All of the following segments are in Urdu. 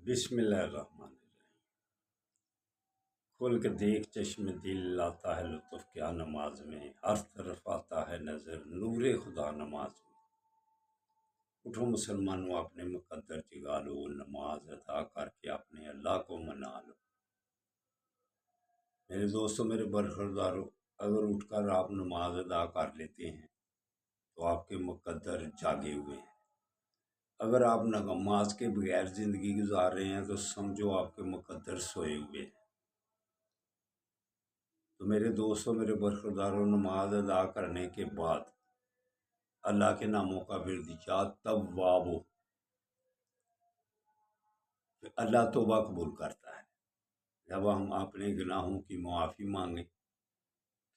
بسم اللہ الرحمن الرحیم۔ کھول کے دیکھ چشم دل، لاتا ہے لطف کیا نماز میں، ہر طرف آتا ہے نظر نور خدا نماز میں۔ اٹھو مسلمانوں اپنے مقدر جگا لو، نماز ادا کر کے اپنے اللہ کو منا لو۔ میرے دوستوں، میرے برخورداروں، اگر اٹھ کر آپ نماز ادا کر لیتے ہیں تو آپ کے مقدر جاگے ہوئے ہیں۔ اگر آپ نماز کے بغیر زندگی گزار رہے ہیں تو سمجھو آپ کے مقدر سوئے ہوئے ہیں۔ تو میرے دوستوں، میرے برخورداروں، نماز ادا کرنے کے بعد اللہ کے ناموں کا ورد یاد تواب ہو، اللہ توبہ قبول کرتا ہے۔ جب ہم اپنے گناہوں کی معافی مانگیں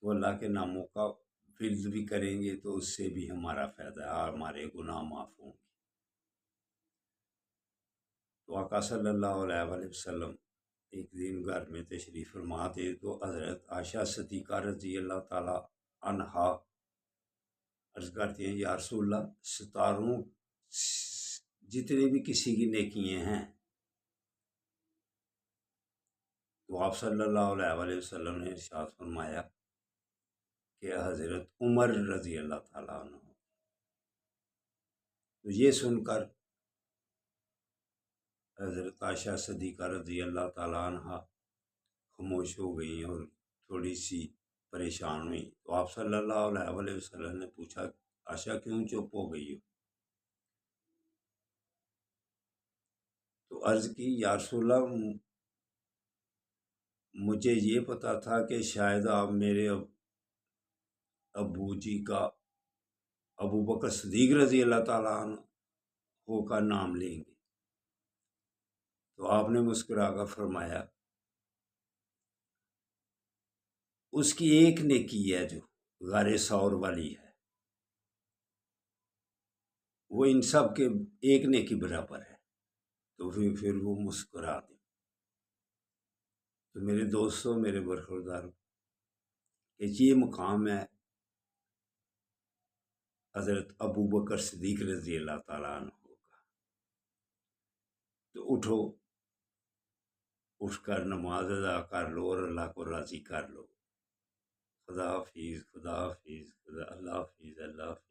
تو اللہ کے ناموں کا ورد بھی کریں گے تو اس سے بھی ہمارا فائدہ ہے، ہمارے گناہ معاف ہوں گے۔ تو آقا صلی اللہ علیہ وآلہ وسلم ایک دن گھر میں تشریف فرما تھے تو حضرت عائشہ صدیقہ رضی اللہ تعالی عنہا عرض کرتی ہیں، یا رسول اللہ، ستاروں جتنے بھی کسی کی نیکیاں ہیں تو آپ صلی اللہ علیہ وآلہ وسلم نے ارشاد فرمایا کہ حضرت عمر رضی اللہ تعالیٰ عنہ۔ تو یہ سن کر حضرت عائشہ صدیقہ رضی اللہ تعالیٰ عنہ خاموش ہو گئی اور تھوڑی سی پریشان ہوئی۔ تو آپ صلی اللہ علیہ وآلہ وسلم نے پوچھا، عائشہ کیوں چپ ہو گئی ہو؟ تو عرض کی، یا رسول اللہ، مجھے یہ پتا تھا کہ شاید آپ میرے ابو جی کا ابو بکر صدیق رضی اللہ تعالیٰ عنہ کا نام لیں گے۔ تو آپ نے مسکرا کر فرمایا، اس کی ایک نیکی ہے جو غار ثور والی ہے، وہ ان سب کے ایک نیکی برابر ہے۔ تو پھر وہ مسکرا دے۔ تو میرے دوستوں، میرے برخورداروں، کہ یہ مقام ہے حضرت ابو بکر صدیق رضی اللہ تعالیٰ عنہ کا۔ تو اٹھو، اٹھ کر نماز ادا کر لو اور اللہ کو راضی کر لو۔ خدا حافظ، خدا حافظ، اللہ حافظ، اللہ حافظ۔